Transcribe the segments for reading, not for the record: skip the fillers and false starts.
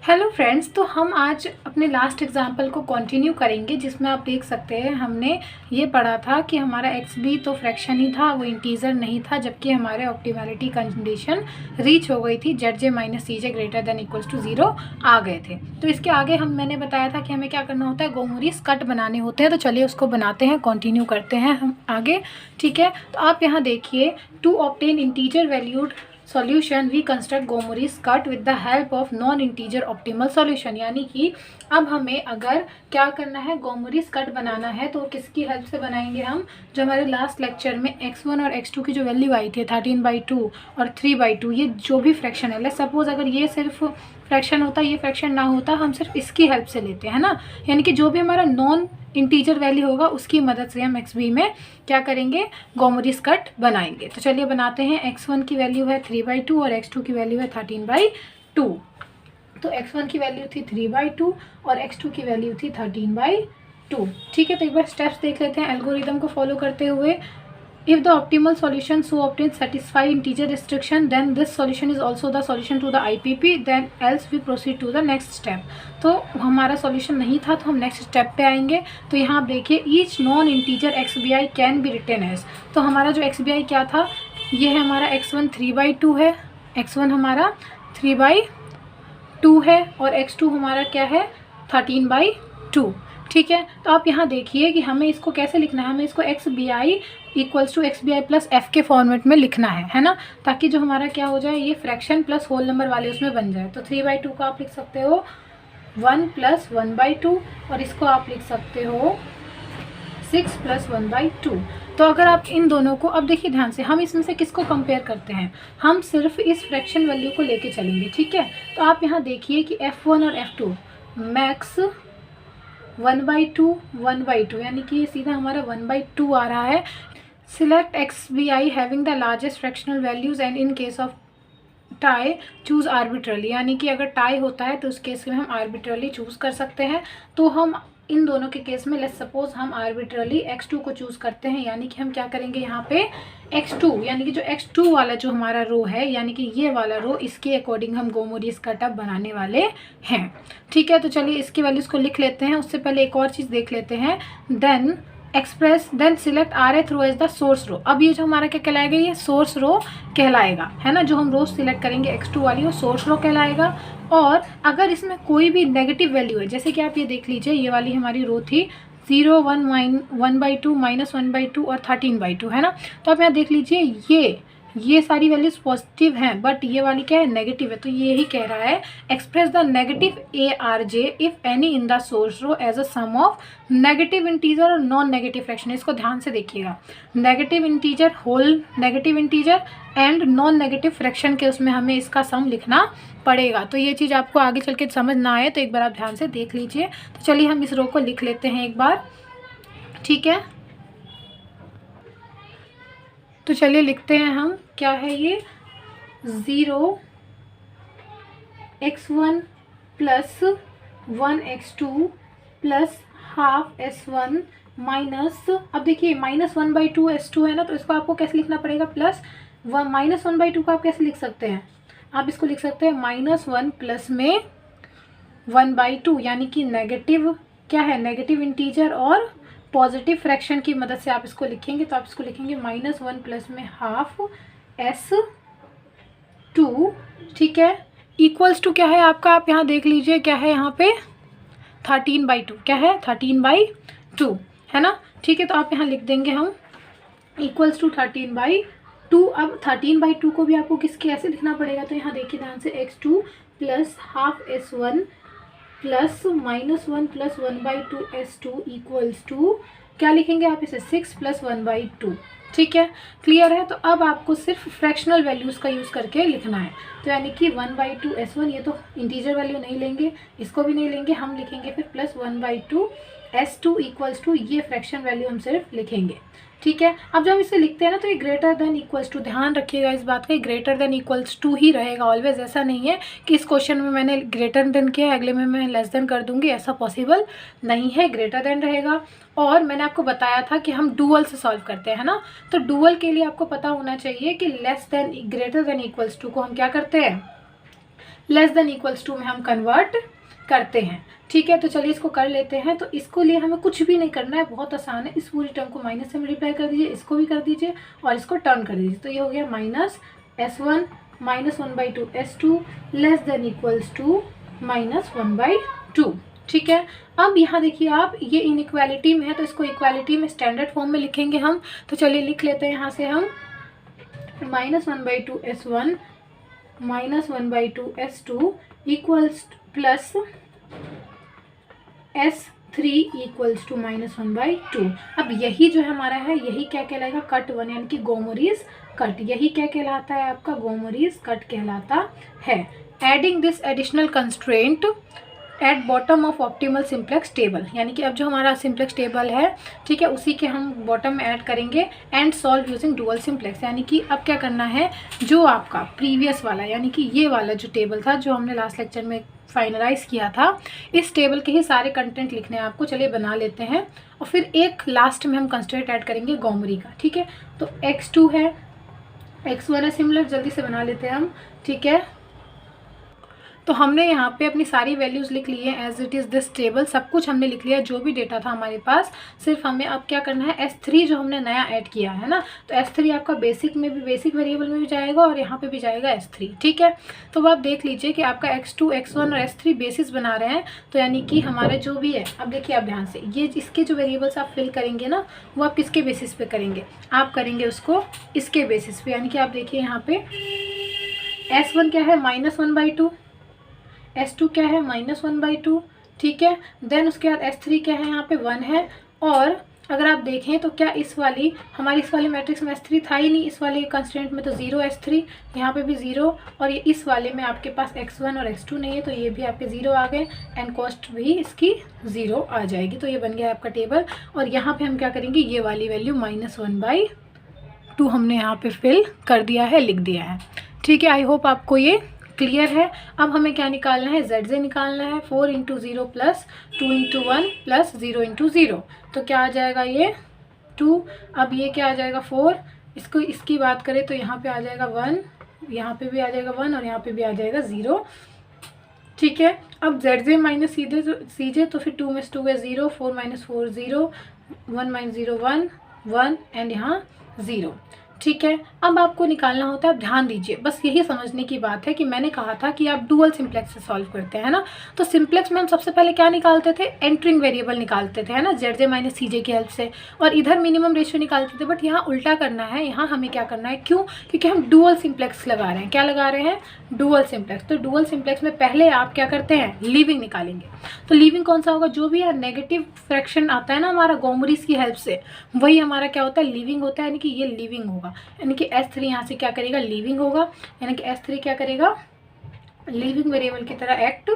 Hello friends, तो हम आज अपने लास्ट एग्जाम्पल को कंटिन्यू करेंगे जिसमें आप देख सकते हैं हमने ये पढ़ा था कि हमारा एक्स भी तो फ्रैक्शन ही था, वो इंटीजर नहीं था, जबकि हमारे ऑप्टिमैलिटी कंडीशन रीच हो गई थी, Z J minus C J greater than equals to 0 आ गए थे। तो इसके आगे मैंने बताया था कि हमें क्या करना होता है, गोमोरिस कट बनाने होते हैं। तो चलिए उसको बनाते हैं, कंटिन्यू करते हैं हम आगे। ठीक है, तो आप यहाँ देखिए, to obtain integer valued solution we construct Gomory's cut with the help of non integer optimal solution. यानी कि अब हमें अगर क्या करना है, गोमोरिस कट बनाना है तो किसकी हेल्प से बनाएंगे हम, जो हमारे लास्ट लेक्चर में x1 और x2 की जो वैल्यू आई थी 13/2 और 3/2, ये जो भी फ्रैक्शन है, सपोज अगर ये सिर्फ फ्रैक्शन होता, ये फ्रैक्शन ना होता, हम सिर्फ इसकी हेल्प से लेते हैं ना। यानी कि जो भी हमारा नॉन इंटीजर वैल्यू होगा उसकी मदद से हम एक्स बी में क्या करेंगे, गोमोरिस कट बनाएंगे। तो चलिए बनाते हैं। x1 की वैल्यू है 3/2 और x2 की वैल्यू है 13/2। तो x1 की वैल्यू थी 3/2 और x2 की वैल्यू थी 13/2। ठीक है, तो एक बार स्टेप्स देख लेते हैं एल्गोरिदम को फॉलो करते हुए। If the optimal solution so obtained satisfy integer restriction, then this solution is also the solution to the IPP. Then else we proceed to the next step. तो हमारा सॉल्यूशन नहीं था तो हम नेक्स्ट स्टेप पे आएंगे। तो यहाँ आप देखिए, each non integer X B I can be written as. तो हमारा जो एक्स बी आई क्या था, ये है हमारा x1 3/2 है, x1 हमारा 3/2 है और x2 हमारा क्या है 13/2। ठीक है, तो आप यहाँ देखिए कि हमें इसको कैसे लिखना है, हमें इसको X B I equals to X B I plus F के फॉर्मेट में लिखना है ना, ताकि जो हमारा क्या हो जाए, ये फ्रैक्शन प्लस होल नंबर वाले उसमें बन जाए। तो 3/2 का आप लिख सकते हो 1 + 1/2 और इसको आप लिख सकते हो 6 + 1/2। तो अगर आप इन दोनों को, अब देखिए ध्यान से, हम इसमें से किसको कंपेयर करते हैं, हम सिर्फ इस फ्रैक्शन वैल्यू को लेके चलेंगे। ठीक है, तो आप यहाँ देखिए कि F1 और F2 मैक्स 1/2 1/2, यानी कि ये सीधा हमारा 1/2 आ रहा है। Select x B I having the largest fractional values and in case of tie choose arbitrarily. यानी कि अगर टाई होता है तो उस केस में हम आर्बिट्रली चूज़ कर सकते हैं। तो हम इन दोनों के केस में लेट्स सपोज हम आर्बिट्रली x2 को चूज़ करते हैं। यानी कि हम क्या करेंगे यहाँ पे x2, यानी कि जो x2 वाला जो हमारा रो है, यानी कि ये वाला रो, इसके अकॉर्डिंग हम गोमोरिस कट अप बनाने वाले हैं। ठीक है, तो चलिए इसकी वैल्यूज़ को लिख लेते हैं। उससे पहले एक और चीज़ देख लेते हैं। Then select rth row as the source row. अब ये जो हमारा क्या कहलाएगा, ये सोर्स रो कहलाएगा, है ना। जो हम रो सिलेक्ट करेंगे x2 वाली, वो सोर्स रो कहलाएगा। और अगर इसमें कोई भी नेगेटिव वैल्यू है, जैसे कि आप ये देख लीजिए, ये वाली हमारी रो थी 0 1 1/2 -1/2 और 13/2, है ना। तो आप यहाँ देख लीजिए, ये सारी वैल्यूज पॉजिटिव हैं, बट ये वाली क्या है, नेगेटिव है। तो ये ही कह रहा है, express the negative ARJ if any in the source row as a sum of negative integer और नॉन नेगेटिव फ्रैक्शन। इसको ध्यान से देखिएगा, negative integer, whole negative integer and non negative fraction के उसमें हमें इसका सम लिखना पड़ेगा। तो ये चीज़ आपको आगे चल के समझ ना आए तो एक बार आप ध्यान से देख लीजिए। तो चलिए हम इस रो को लिख लेते हैं एक बार। ठीक है, तो चलिए लिखते हैं हम, क्या है ये, 0 x1 + 1 x2 + ½ s1 माइनस, अब देखिए -1/2 s2 है ना, तो इसको आपको कैसे लिखना पड़ेगा, प्लस -1/2 को आप कैसे लिख सकते हैं, आप इसको लिख सकते हैं -1 प्लस में 1/2, यानी कि नेगेटिव क्या है, नेगेटिव इंटीजर और पॉजिटिव फ्रैक्शन की मदद से आप इसको लिखेंगे। तो आप इसको लिखेंगे -1 प्लस में ½ s2। ठीक है, इक्वल्स टू क्या है आपका, आप यहाँ देख लीजिए क्या है यहाँ पे 13/2, क्या है 13/2, है ना। ठीक है, तो आप यहाँ लिख देंगे हम इक्वल्स टू 13/2। अब 13/2 को भी आपको किसके ऐसे लिखना पड़ेगा, तो यहाँ देखिए ध्यान से, x2 + ½ s1 plus -1 + 1/2 s2 equals to क्या लिखेंगे आप इसे, 6 + 1/2। ठीक है, क्लियर है। तो अब आपको सिर्फ फ्रैक्शनल वैल्यूज़ का यूज़ करके लिखना है। तो यानी कि 1/2 s1, ये तो इंटीजर वैल्यू नहीं लेंगे, इसको भी नहीं लेंगे, हम लिखेंगे फिर प्लस 1/2 s2 इक्वल्स टू, ये फ्रैक्शन वैल्यू हम सिर्फ लिखेंगे। ठीक है, अब जब हम इसे लिखते हैं ना, तो ये ग्रेटर देन इक्वल्स टू, ध्यान रखिएगा इस बात का, ग्रेटर देन इक्वल्स टू ही रहेगा ऑलवेज। ऐसा नहीं है कि इस क्वेश्चन में मैंने ग्रेटर देन किया, अगले में मैं लेस देन कर दूंगी, ऐसा पॉसिबल नहीं है, ग्रेटर देन रहेगा। और मैंने आपको बताया था कि हम डुअल से सॉल्व करते हैं ना, तो डुअल के लिए आपको पता होना चाहिए कि less than greater than equals to को हम क्या करते हैं, लेस देन इक्वल्स टू में हम कन्वर्ट करते हैं। ठीक है, तो चलिए इसको कर लेते हैं। तो इसको लिए हमें कुछ भी नहीं करना है, बहुत आसान है। इस पूरी टर्म को माइनस से मल्टीप्लाई कर दीजिए, इसको भी कर दीजिए और इसको टर्न कर दीजिए। तो ये हो गया minus S1 minus 1/2 S2 less than equals to minus 1/2। ठीक है, अब यहाँ देखिए आप, ये इनइक्वालिटी में है तो इसको इक्वालिटी में स्टैंडर्ड फॉर्म में लिखेंगे हम। तो चलिए लिख लेते हैं यहाँ से हम minus 1/2 S1 minus 1/2 S2 equals plus S3 equals to minus 1/2। अब यही जो हमारा है, यही क्या कहलाएगा, कट 1 यानी कि गोमोरीज कट। यही क्या कहलाता है, आपका गोमोरीज कट कहलाता है। Adding this additional constraint at bottom of optimal simplex table, यानी कि अब जो हमारा सिंप्लेक्स टेबल है, ठीक है, उसी के हम बॉटम में ऐड करेंगे। And solve using dual simplex, यानी कि अब क्या करना है, जो आपका प्रीवियस वाला यानी कि ये वाला जो टेबल था जो हमने लास्ट लेक्चर में फाइनलाइज किया था, इस टेबल के ही सारे कंटेंट लिखने हैं आपको। चलिए बना लेते हैं और फिर एक लास्ट में हम कंस्ट्रेंट ऐड करेंगे गोमरी का। ठीक है, तो x2 है, x1 है, सिमिलर, जल्दी से बना लेते हैं हम। ठीक है, तो हमने यहाँ पे अपनी सारी वैल्यूज़ लिख ली है as it is this table, सब कुछ हमने लिख लिया, जो भी डेटा था हमारे पास। सिर्फ हमें अब क्या करना है, S3 जो हमने नया ऐड किया है ना, तो S3 आपका बेसिक में भी, बेसिक वेरिएबल में भी जाएगा और यहाँ पे भी जाएगा S3। ठीक है, तो आप देख लीजिए कि आपका x2 x1 और S3 बेसिस बना रहे हैं। तो यानी कि हमारे जो भी है, अब देखिए आप ध्यान से, ये इसके जो वेरिएबल्स आप फिल करेंगे ना, वो आप किसके बेसिस पे करेंगे, आप करेंगे उसको इसके बेसिस पे। यानी कि आप देखिए यहाँ पे S1 क्या है, माइनस 1/2, S2 क्या है, माइनस 1/2। ठीक है, देन उसके बाद S3 क्या है, यहाँ पे 1 है। और अगर आप देखें तो क्या इस वाली, हमारी इस वाली मैट्रिक्स में S3 था ही नहीं, इस वाले कंस्ट्रेंट में तो 0 S3, यहाँ पे भी 0, और ये इस वाले में आपके पास x1 और x2 नहीं है, तो ये भी आपके 0 आ गए एंड कॉस्ट भी इसकी 0 आ जाएगी। तो ये बन गया आपका टेबल। और यहाँ पे हम क्या करेंगे, ये वाली वैल्यू माइनस 1/2 हमने यहाँ पे फिल कर दिया है, लिख दिया है। ठीक है, आई होप आपको ये क्लियर है। अब हमें क्या निकालना है, ZZ निकालना है। 4 × 0 प्लस 2 × 1 प्लस 0 × 0, तो क्या आ जाएगा, ये 2। अब ये क्या आ जाएगा, 4। इसको इसकी बात करें तो यहाँ पे आ जाएगा 1, यहाँ पे भी आ जाएगा 1 और यहाँ पे भी आ जाएगा 0। ठीक है, अब ZZ माइनस CJ, तो फिर 2 में 2 है 0, 4 - 4 0, 1 - 0 1 1 एंड यहाँ 0। ठीक है, अब आपको निकालना होता है, ध्यान दीजिए, बस यही समझने की बात है कि मैंने कहा था कि आप डुअल सिंप्लेक्स से सॉल्व करते हैं ना। तो सिंप्लेक्स में हम सबसे पहले क्या निकालते थे, एंटरिंग वेरिएबल निकालते थे, है ना, ZJ माइनस CJ की हेल्प से, और इधर मिनिमम रेशियो निकालते थे। बट यहाँ उल्टा करना है, यहाँ हमें क्या करना है, क्यों, क्योंकि हम डुअल सिंप्लेक्स लगा रहे हैं। क्या लगा रहे हैं, डुअल सिंप्लेक्स। तो डुअल सिंप्लेक्स में पहले आप क्या करते हैं, लीविंग निकालेंगे। तो लीविंग कौन सा होगा, जो भी है नेगेटिव फ्रैक्शन आता है ना हमारा गोमरीज की हेल्प से, वही हमारा क्या होता है, लीविंग होता है। यानी कि ये लीविंग होगा, यानी कि S3 यहाँ से क्या करेगा, लीविंग होगा, यानी कि S3 क्या करेगा, लीविंग वेरिएबल की तरह एक्ट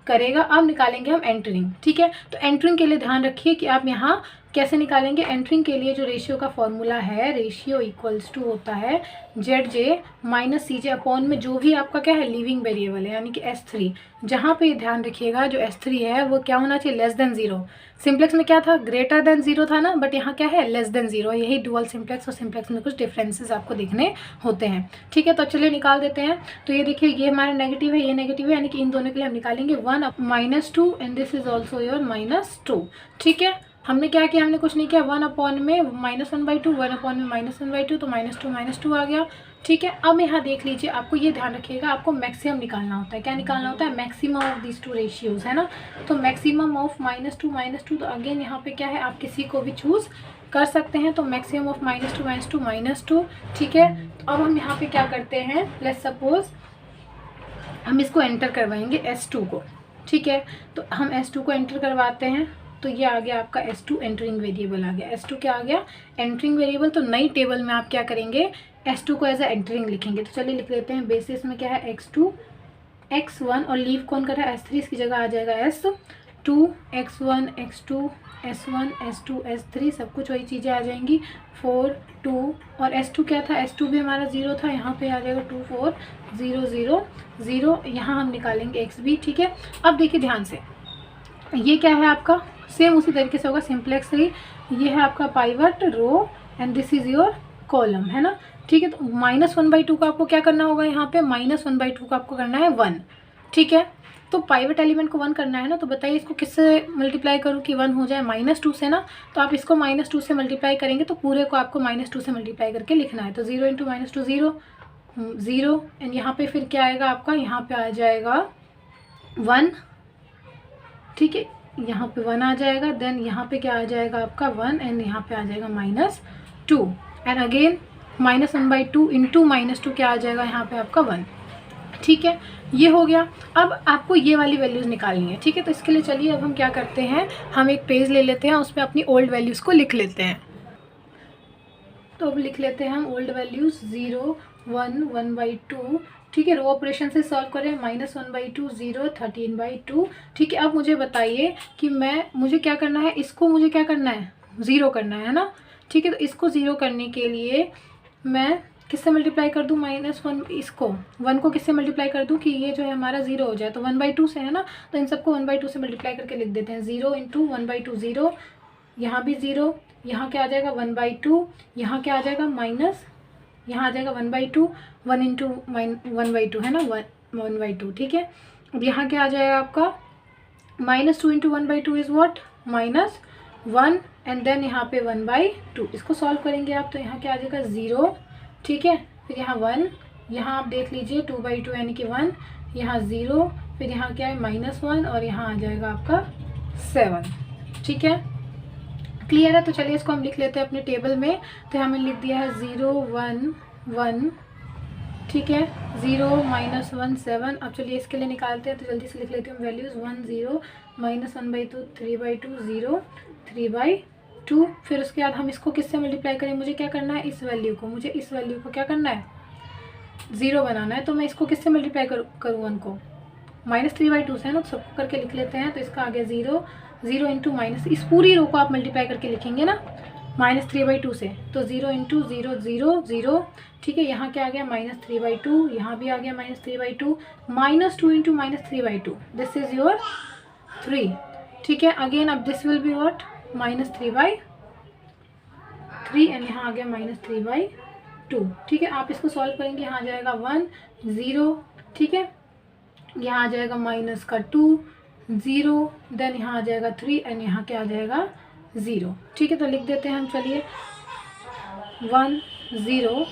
करेगा। अब निकालेंगे हम एंटरिंग। ठीक है, तो एंटरिंग के लिए ध्यान रखिए कि आप यहाँ कैसे निकालेंगे। एंटरिंग के लिए जो रेशियो का फॉर्मूला है, रेशियो इक्वल्स टू होता है ZJ माइनस CJ अपॉन में जो भी आपका क्या है, लिविंग वेरिएबल है, यानी कि S3। जहाँ पे ध्यान रखिएगा, जो S3 है वो क्या होना चाहिए, लेस देन 0। सिंप्लेक्स में क्या था, ग्रेटर देन 0 था ना, बट यहाँ क्या है, लेस देन 0। यही डुअल सिंप्लेक्स और सिंप्लेक्स में कुछ डिफरेंसेस आपको देखने होते हैं। ठीक है, तो चलिए निकाल देते हैं। तो ये देखिए, ये हमारा नेगेटिव है, ये नेगेटिव है, यानी कि इन दोनों के लिए हम निकालेंगे 1 - 2 and this is also your -2। ठीक है, हमने क्या किया, हमने कुछ नहीं किया। 1 अपॉन में -1/2, 1 अपॉन में -1/2, तो -2 आ गया। ठीक है, अब यहाँ देख लीजिए, आपको ये ध्यान रखिएगा, आपको मैक्सिमम निकालना होता है। क्या निकालना होता है, maximum of these two ratios, है ना। तो मैक्सिमम ऑफ -2 तो अगेन यहाँ पे क्या है, आप किसी को भी चूज़ कर सकते हैं। तो मैक्सिमम ऑफ -2 ठीक है, तो अब हम यहाँ पे क्या करते हैं, लेट्स सपोज हम इसको एंटर करवाएंगे S2 को। ठीक है, तो हम S2 को एंटर करवाते हैं, तो ये आ गया आपका S2 एंटरिंग वेरिएबल आ गया। S2 क्या आ गया, एंटरिंग वेरिएबल। तो नई टेबल में आप क्या करेंगे, S2 को एज ए एंटरिंग लिखेंगे। तो चलिए लिख लेते हैं, बेसिस में क्या है, x2 x1 और लीव कौन कर रहा है, S3, इसकी जगह आ जाएगा S2 x1 x2 S1 S2 S3, सब कुछ वही चीज़ें आ जाएंगी। 4 2 और S2 क्या था, S2 भी हमारा 0 था, यहाँ पे आ जाएगा 2 4 0 0 0। यहाँ हम निकालेंगे XB। ठीक है, अब देखिए ध्यान से, ये क्या है आपका, सेम उसी तरीके से होगा, सिंप्लेक्स ही। ये है आपका pivot row and this is your column, है ना। ठीक है, तो -1/2 का आपको क्या करना होगा, यहाँ पे -1/2 का आपको करना है 1। ठीक है। तो पाइवट एलिमेंट को 1 करना है ना, तो बताइए इसको किससे मल्टीप्लाई करूँ कि 1 हो जाए, -2 से ना। तो आप इसको -2 से मल्टीप्लाई करेंगे तो पूरे को आपको -2 से मल्टीप्लाई करके लिखना है। तो 0 × -2 0 0 एंड यहाँ पे फिर क्या आएगा आपका, यहाँ पे आ जाएगा 1, ठीक है, यहाँ पे 1 आ जाएगा। देन यहाँ पे क्या आ जाएगा आपका 1 एंड यहाँ पे आ जाएगा -2 एंड अगेन -1/2 इंटू -2 क्या आ जाएगा यहाँ पे आपका 1, ठीक है। ये हो गया। अब आपको ये वाली वैल्यूज़ निकालनी है, ठीक है। तो इसके लिए चलिए अब हम क्या करते हैं, हम एक पेज ले लेते हैं, उसमें अपनी ओल्ड वैल्यूज़ को लिख लेते हैं। तो अब लिख लेते हैं हम ओल्ड वैल्यूज़ 0 1 1/2, ठीक है। रो ऑपरेशन से सॉल्व करें, -1/2 0 13/2, ठीक है। अब मुझे बताइए कि मुझे क्या करना है, इसको मुझे क्या करना है, 0 करना है ना, ठीक है। तो इसको 0 करने के लिए मैं किससे मल्टीप्लाई कर दूँ, -1, इसको 1 को किससे मल्टीप्लाई कर दूँ कि ये जो है हमारा 0 हो जाए। तो 1/2 से है ना, तो इन सबको 1/2 से मल्टीप्लाई करके लिख देते हैं। 0 × 1/2 0, यहाँ भी 0, यहाँ क्या आ जाएगा 1/2, यहाँ क्या आ जाएगा माइनस, यहाँ आ जाएगा 1/2, 1 × 1/2 है ना, 1/2, ठीक है। अब यहाँ क्या आ जाएगा आपका -2 × 1/2 इज़ व्हाट, -1 एंड देन यहाँ पे 1/2। इसको सॉल्व करेंगे आप तो यहाँ क्या आ जाएगा 0, ठीक है। फिर यहाँ 1, यहाँ आप देख लीजिए 2/2 यानी कि 1, यहाँ 0, फिर यहाँ क्या है -1 और यहाँ आ जाएगा आपका 7, ठीक है। क्लियर है। तो चलिए इसको हम लिख लेते हैं अपने टेबल में। तो हमने लिख दिया है 0 1 1, ठीक है, 0 -1 7। अब चलिए इसके लिए निकालते हैं, तो जल्दी से लिख लेती हूँ वैल्यूज़ 1 0 -1/2 3/2 0 3/2। फिर उसके बाद हम इसको किससे मल्टीप्लाई करें, मुझे क्या करना है, इस वैल्यू को, मुझे इस वैल्यू को क्या करना है, 0 बनाना है। तो मैं इसको किससे मल्टीप्लाई करूँ 1 को, -3/2 से है ना, तो सबको करके लिख लेते हैं। तो इसका आ गया 0 0 × माइनस, इस पूरी रो को आप मल्टीप्लाई करके लिखेंगे ना -3/2 से, तो 0 × 0 0 0, ठीक है। यहाँ क्या आ गया -3/2, यहाँ भी आ गया -3/2, -2 × -3/2, दिस इज़ योर 3, ठीक है। अगेन अब this will be what, -3/3 and यहाँ आ गया -3/2, ठीक है। आप इसको सॉल्व करेंगे, यहाँ आ जाएगा 1 0, ठीक है, यहाँ आ जाएगा -2 0, देन यहाँ आ जाएगा 3 एंड यहाँ क्या आ जाएगा 0, ठीक है। तो लिख देते हैं हम, चलिए 1 0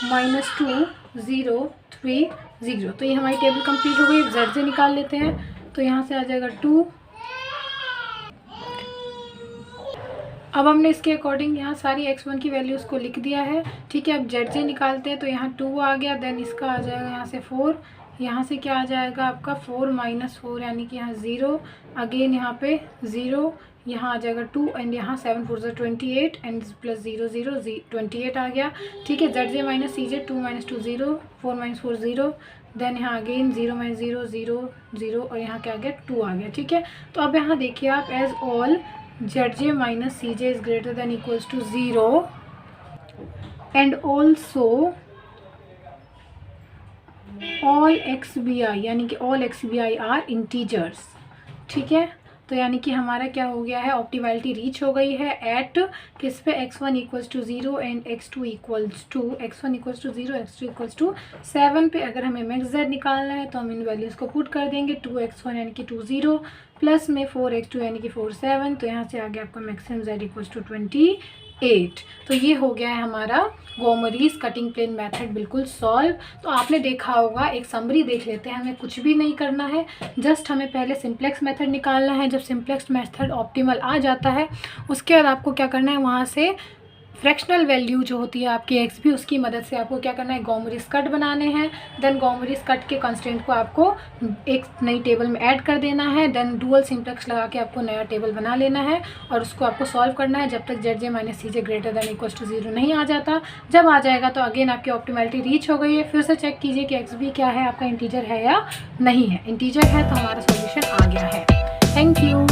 -2 0 3 0। तो ये हमारी टेबल कंप्लीट हो गई। एक जेड से निकाल लेते हैं, तो यहाँ से आ जाएगा 2। अब हमने इसके अकॉर्डिंग यहाँ सारी x1 की वैल्यूज़ को लिख दिया है, ठीक है। अब जेड से निकालते हैं, तो यहाँ 2 आ गया, देन इसका आ जाएगा यहाँ से 4, यहाँ से क्या आ जाएगा आपका 4 - 4 यानी कि यहाँ 0, अगेन यहाँ पे 0, यहाँ आ जाएगा 2 एंड यहाँ 7 4 28 एंड प्लस 0 0 28 आ गया, ठीक है। ZJ - CJ 2 - 2 0 4 - 4 0, देन यहाँ अगेन 0 - 0 0 0 और यहाँ क्या आ गया 2 आ गया, ठीक है। तो अब यहाँ देखिए आप, as all ZJ - CJ is greater than equals to 0 and also all XBI यानी कि ऑल XBI आर इंटीजर्स, ठीक है। तो यानी कि हमारा क्या हो गया है, ऑप्टिमैलिटी रीच हो गई है एट किस पे, x1 = 0 एंड x2 = 0 x2 = 7 पे। अगर हमें मैक्स z निकालना है तो हम इन वैल्यूज़ को पुट कर देंगे, 2x1 यानी कि 20 प्लस में 4x2 यानी कि 47, तो यहाँ से आ गया आपका मैक्सिमम z = 28। तो ये हो गया है हमारा गोमरीज कटिंग प्लेन मेथड बिल्कुल सॉल्व। तो आपने देखा होगा, एक समरी देख लेते हैं, हमें कुछ भी नहीं करना है, जस्ट हमें पहले सिंप्लेक्स मेथड निकालना है। जब सिंप्लेक्स मेथड ऑप्टिमल आ जाता है, उसके बाद आपको क्या करना है, वहाँ से फ्रैक्शनल वैल्यू जो होती है आपकी XB, उसकी मदद से आपको क्या करना है, गोमरीज कट बनाने हैं। देन गोमरीज कट के कंस्ट्रेंट को आपको एक नई टेबल में ऐड कर देना है। देन डुअल सिंप्लेक्स लगा के आपको नया टेबल बना लेना है और उसको आपको सॉल्व करना है जब तक ZJ - CJ greater than equals to 0 नहीं आ जाता। जब आ जाएगा तो अगेन आपकी ऑप्टिमैलिटी रीच हो गई है। फिर से चेक कीजिए कि XB क्या है, आपका इंटीजर है या नहीं है। इंटीजर है तो हमारा सोल्यूशन आ गया है। Thank you.